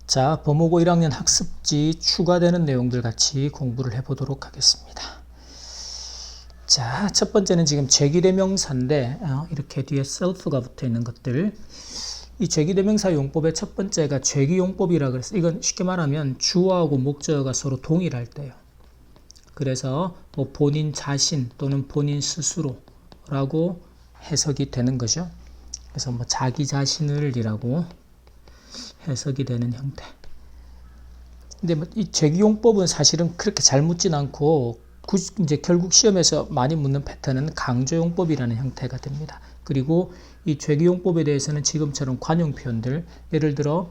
자, 범호고 1학년 학습지 추가되는 내용들 같이 공부를 해보도록 하겠습니다. 자, 첫 번째는 지금 죄기대명사인데 이렇게 뒤에 self가 붙어 있는 것들. 이 죄기대명사 용법의 첫 번째가 죄기용법이라 그래서 이건 쉽게 말하면 주어하고 목적어가 서로 동일할 때요. 그래서 뭐 본인 자신 또는 본인 스스로라고 해석이 되는 거죠. 그래서 뭐 자기 자신을이라고 해석이 되는 형태. 근데 뭐 이 죄기용법은 사실은 그렇게 잘 묻진 않고 이제 결국 시험에서 많이 묻는 패턴은 강조용법이라는 형태가 됩니다. 그리고 이 죄기용법에 대해서는 지금처럼 관용 표현들, 예를 들어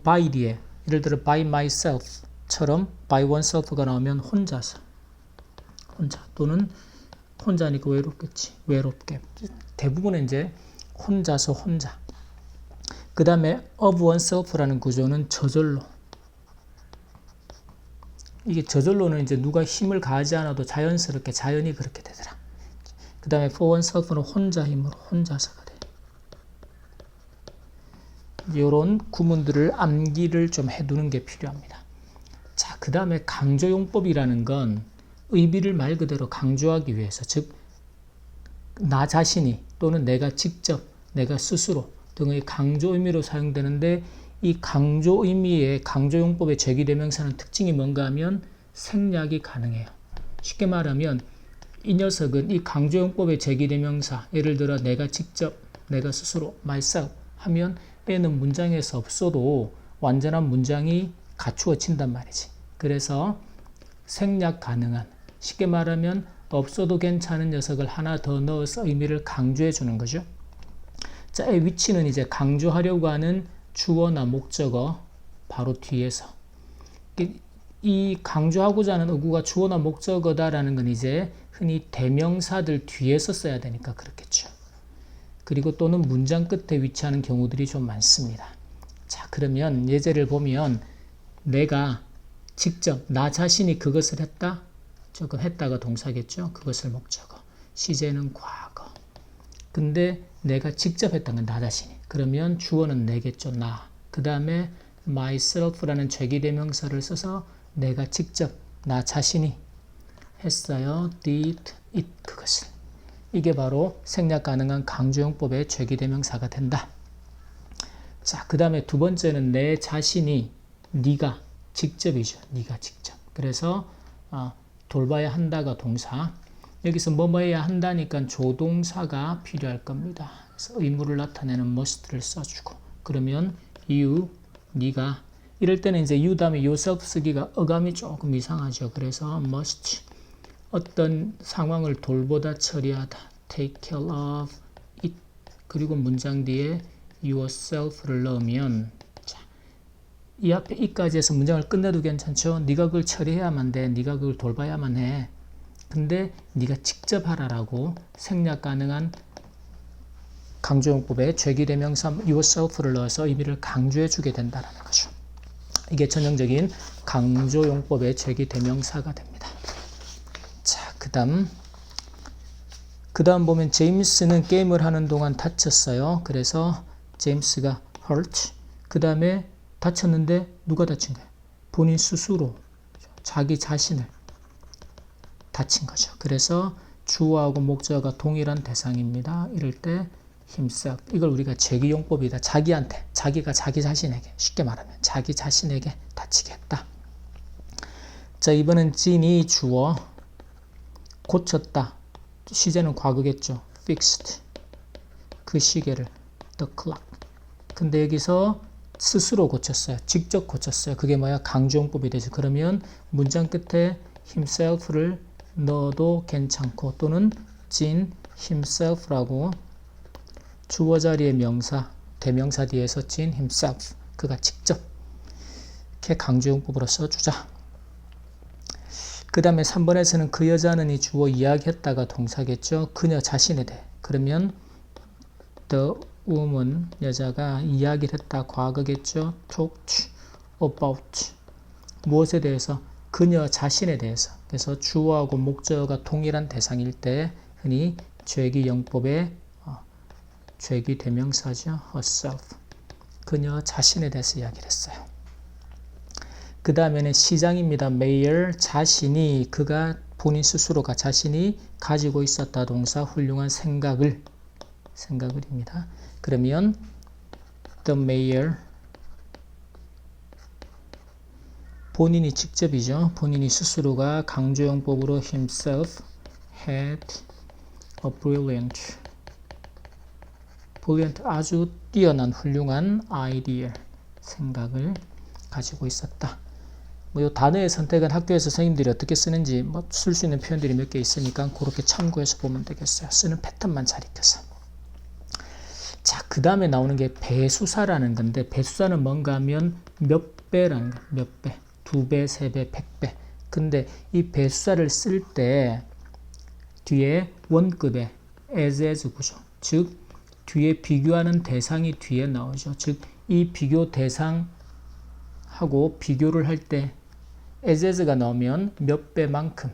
by 뒤에, 예를 들어 by myself처럼 by oneself가 나오면 혼자서, 혼자 또는 혼자니까 외롭겠지, 외롭게. 대부분은 이제 혼자서 혼자. 그 다음에 of oneself라는 구조는 저절로. 이게 저절로는 이제 누가 힘을 가하지 않아도 자연스럽게 자연이 그렇게 되더라. 그 다음에 for oneself는 혼자 힘으로 혼자서가 돼. 이런 구문들을 암기를 좀 해두는 게 필요합니다. 자, 그 다음에 강조용법이라는 건 의미를 말 그대로 강조하기 위해서, 즉 나 자신이 또는 내가 직접, 내가 스스로 등의 강조 의미로 사용되는데, 이 강조 의미의 강조용법의 죄기대명사는 특징이 뭔가 하면 생략이 가능해요. 쉽게 말하면 이 녀석은 이 강조용법의 죄기대명사, 예를 들어 내가 직접, 내가 스스로, myself 하면 얘는 문장에서 없어도 완전한 문장이 갖추어진단 말이지. 그래서 생략 가능한, 쉽게 말하면 없어도 괜찮은 녀석을 하나 더 넣어서 의미를 강조해 주는 거죠. 자, 이 위치는 이제 강조하려고 하는 주어나 목적어 바로 뒤에서. 이 강조하고자 하는 어구가 주어나 목적어다라는 건 이제 흔히 대명사들 뒤에서 써야 되니까 그렇겠죠. 그리고 또는 문장 끝에 위치하는 경우들이 좀 많습니다. 자, 그러면 예제를 보면 내가 직접 나 자신이 그것을 했다. 저거 했다가 동사겠죠. 그것을 목적어. 시제는 과거. 근데 내가 직접 했다는 건 나 자신이. 그러면 주어는 내겠죠. 나. 그 다음에 myself라는 죄기대명사를 써서 내가 직접 나 자신이 했어요. did it 그것을. 이게 바로 생략 가능한 강조용법의 죄기대명사가 된다. 자, 그 다음에 두 번째는 내 자신이 네가 직접이죠. 네가 직접. 그래서 돌봐야 한다가 동사. 여기서 뭐뭐 해야 한다니까 조동사가 필요할 겁니다. 그래서 의무를 나타내는 must를 써주고. 그러면 you, 네가. 이럴 때는 이제 you 다음에 yourself 쓰기가 어감이 조금 이상하죠. 그래서 must. 어떤 상황을 돌보다 처리하다. take care of it. 그리고 문장 뒤에 yourself를 넣으면, 자, 이 앞에 이까지 해서 문장을 끝내도 괜찮죠. 네가 그걸 처리해야만 돼. 네가 그걸 돌봐야만 해. 근데 네가 직접 하라라고 생략 가능한 강조용법에 죄기대명사 yourself를 넣어서 의미를 강조해 주게 된다는 거죠. 이게 전형적인 강조용법의 죄기대명사가 됩니다. 자, 그 다음 보면 제임스는 게임을 하는 동안 다쳤어요. 그래서 제임스가 hurt. 그 다음에 다쳤는데 누가 다친 거예요? 본인 스스로, 자기 자신을 다친 거죠. 그래서 주어하고 목적어가 동일한 대상입니다. 이럴 때 himself. 이걸 우리가 죄기용법이다. 자기한테, 자기가 자기 자신에게, 쉽게 말하면 자기 자신에게 다치게 했다. 자, 이번엔 진이 주어. 고쳤다. 시제는 과거겠죠. fixed. 그 시계를. the clock. 근데 여기서 스스로 고쳤어요. 직접 고쳤어요. 그게 뭐야? 강조용법이 되죠. 그러면 문장 끝에 himself를 넣어도 괜찮고, 또는 진 himself라고 주어 자리의 명사, 대명사 뒤에서 진 himself, 그가 직접, 이렇게 강조용법으로 써주자. 그 다음에 3번에서는 그 여자는 이 주어 이야기했다가 동사겠죠. 그녀 자신에 대해. 그러면 the woman, 여자가 이야기를 했다, 과거겠죠. talked about. 무엇에 대해서? 그녀 자신에 대해서. 그래서 주어하고 목적어가 동일한 대상일 때 흔히 죄기용법의 죄기대명사죠. herself. 그녀 자신에 대해서 이야기를 했어요. 그 다음에는 시장입니다. mayor 자신이 그가 본인 스스로가 자신이 가지고 있었다 동사 훌륭한 생각을입니다. 그러면 the mayor 본인이 직접이죠. 본인이 스스로가 강조용법으로 himself had a brilliant 아주 뛰어난 훌륭한 idea 생각을 가지고 있었다. 뭐 이 단어의 선택은 학교에서 선생님들이 어떻게 쓰는지 뭐 쓸 수 있는 표현들이 몇 개 있으니까 그렇게 참고해서 보면 되겠어요. 쓰는 패턴만 잘 익혀서. 자, 그 다음에 나오는 게 배수사라는 건데 배수사는 뭔가 하면 몇 배라는 거예요. 몇 배. 2배, 3배, 100배. 근데 이 배수사를 쓸 때 뒤에 원급의 as 구조. 즉 뒤에 비교하는 대상이 뒤에 나오죠. 즉 이 비교 대상하고 비교를 할 때 as가 나오면 몇 배만큼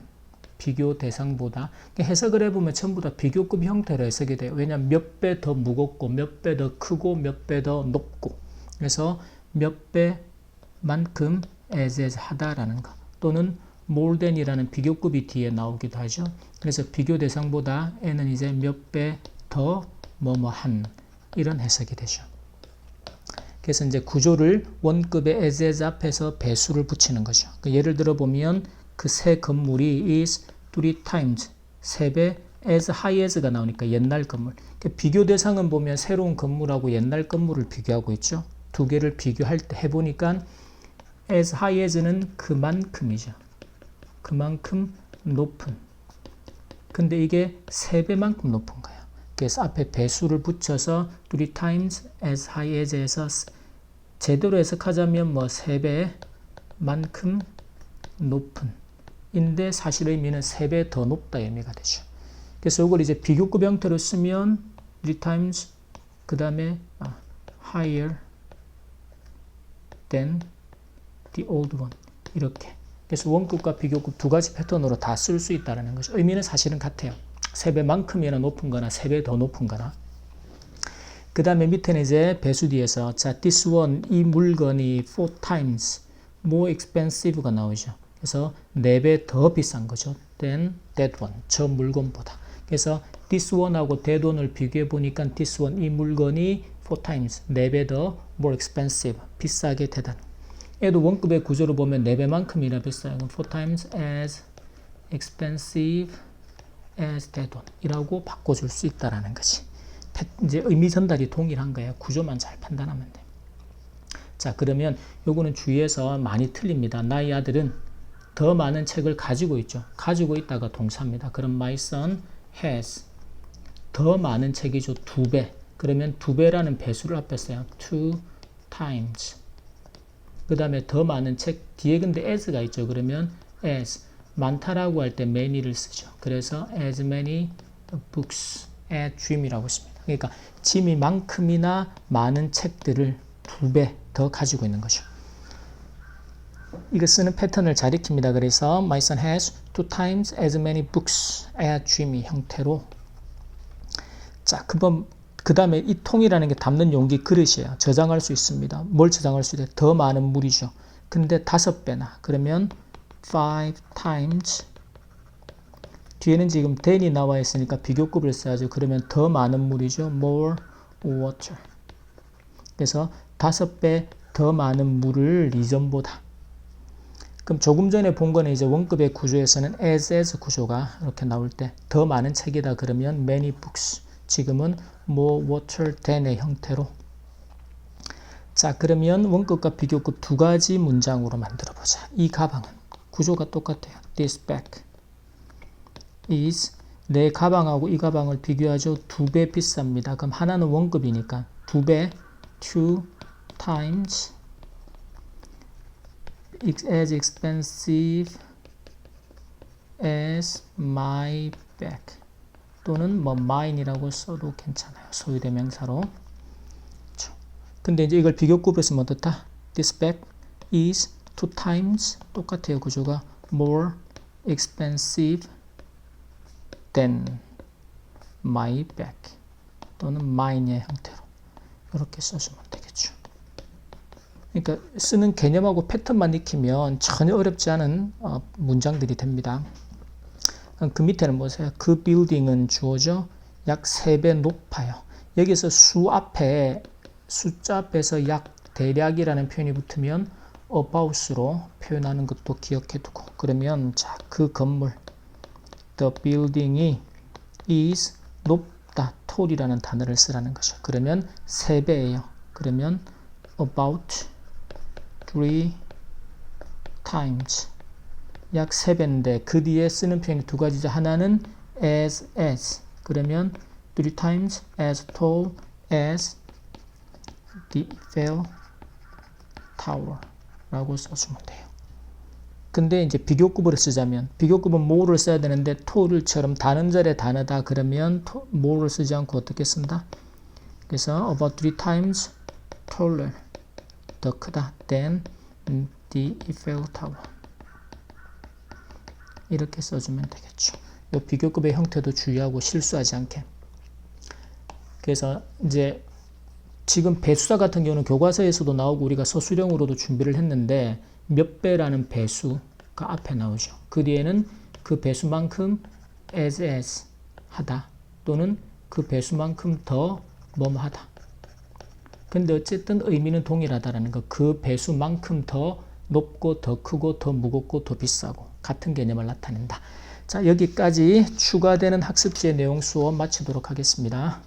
비교 대상보다 해석을 해보면 전부 다 비교급 형태로 해석이 돼요. 왜냐하면 몇 배 더 무겁고 몇 배 더 크고 몇 배 더 높고 그래서 몇 배만큼 as 하다라는 거 또는 more than이라는 비교급이 뒤에 나오기도 하죠. 그래서 비교 대상보다 n은 이제 몇 배 더 뭐뭐한 이런 해석이 되죠. 그래서 이제 구조를 원급의 as 앞에서 배수를 붙이는 거죠. 예를 들어 보면 그 새 건물이 is 3 times 3배 as high as가 나오니까 옛날 건물. 비교 대상은 보면 새로운 건물하고 옛날 건물을 비교하고 있죠. 두 개를 비교할 때 해보니까 as high as는 그만큼이죠. 그만큼 높은. 근데 이게 3배만큼 높은 거예요. 그래서 앞에 배수를 붙여서 3 times as high as에서 제대로 해석하자면 뭐 3배만큼 높은 인데 사실 의미는 3배 더 높다 의미가 되죠. 그래서 이걸 이제 비교급 형태로 쓰면 3 times 그 다음에 higher than the old one 이렇게. 그래서 원급과 비교급 두 가지 패턴으로 다 쓸 수 있다는 거죠. 의미는 사실은 같아요. 3배만큼이나 높은 거나 3배 더 높은 거나. 그 다음에 밑에는 이제 배수 뒤에서 자, this one 이 물건이 4 times more expensive가 나오죠. 그래서 4배 더 비싼 거죠. than that one 저 물건보다. 그래서 this one하고 that one을 비교해 보니까 this one 이 물건이 4 times 4배 더 more expensive 비싸게 되다. 얘도 원급의 구조로 보면 4배만큼이나 비싸요. 4 times as expensive as that one 이라고 바꿔줄 수 있다라는 거지. 이제 의미 전달이 동일한 거예요. 구조만 잘 판단하면 돼. 자, 그러면 요거는 주의해서 많이 틀립니다. 나의 아들은 더 많은 책을 가지고 있죠. 가지고 있다가 동사입니다. 그럼 my son has 더 많은 책이죠. 2배. 그러면 2배라는 배수를 앞에 써요. 2 times. 그 다음에 더 많은 책 뒤에 근데 as가 있죠. 그러면 as 많다라고 할 때 many를 쓰죠. 그래서 as many books as Jim이라고 씁니다. 그러니까 짐이 만큼이나 많은 책들을 2배 더 가지고 있는 거죠. 이거 쓰는 패턴을 잘 익힙니다. 그래서 my son has 2 times as many books as Jim이 형태로. 자, 그 다음에 이 통이라는 게 담는 용기 그릇이에요. 저장할 수 있습니다. 뭘 저장할 수 있어요? 더 많은 물이죠. 근데 5배나 그러면 5 times 뒤에는 지금 than이 나와 있으니까 비교급을 써야죠. 그러면 더 많은 물이죠. more water. 그래서 5배 더 많은 물을 이전보다. 그럼 조금 전에 본 거는 이제 원급의 구조에서는 as 구조가 이렇게 나올 때 더 많은 책이다 그러면 many books. 지금은 more water than의 형태로. 자, 그러면 원급과 비교급 두 가지 문장으로 만들어 보자. 이 가방은 구조가 똑같아요. This bag is 내 가방하고 이 가방을 비교하죠. 2배 비쌉니다. 그럼 하나는 원급이니까 2배 2 times as expensive as my bag 또는 뭐 mine이라고 써도 괜찮아요. 소유대명사로. 근데 이제 이걸 비교급으로 쓰면 어떻다? This bag is 2 times 똑같아요. 구조가 more expensive than my bag 또는 mine의 형태로 이렇게 써주면 되겠죠. 그러니까 쓰는 개념하고 패턴만 익히면 전혀 어렵지 않은 문장들이 됩니다. 그 밑에는 보세요. 그 빌딩은 주어져 약 3배 높아요. 여기서 수 앞에 숫자 앞에서 약 대략이라는 표현이 붙으면 about으로 표현하는 것도 기억해 두고, 그러면 자, 그 건물 the building이 is 높다 tall이라는 단어를 쓰라는 거죠. 그러면 3배예요. 그러면 about 3 times 약 3배인데 그 뒤에 쓰는 표현이 2가지죠. 하나는 as 그러면 3 times as tall as the Eiffel Tower 라고 써주면 돼요. 근데 이제 비교급으로 쓰자면, 비교급은 more를 써야 되는데 tall처럼 단음절의 단어다 그러면 more를 쓰지 않고 어떻게 쓴다? 그래서 about 3 times taller, 더 크다 than the Eiffel Tower 이렇게 써주면 되겠죠. 이 비교급의 형태도 주의하고 실수하지 않게. 그래서 이제 지금 배수사 같은 경우는 교과서에서도 나오고 우리가 서술형으로도 준비를 했는데 몇 배라는 배수가 앞에 나오죠. 그 뒤에는 그 배수만큼 as 하다 또는 그 배수만큼 더 뭐뭐 하다. 근데 어쨌든 의미는 동일하다라는 거. 그 배수만큼 더 높고 더 크고 더 무겁고 더 비싸고 같은 개념을 나타낸다. 자, 여기까지 추가되는 학습지의 내용 수업 마치도록 하겠습니다.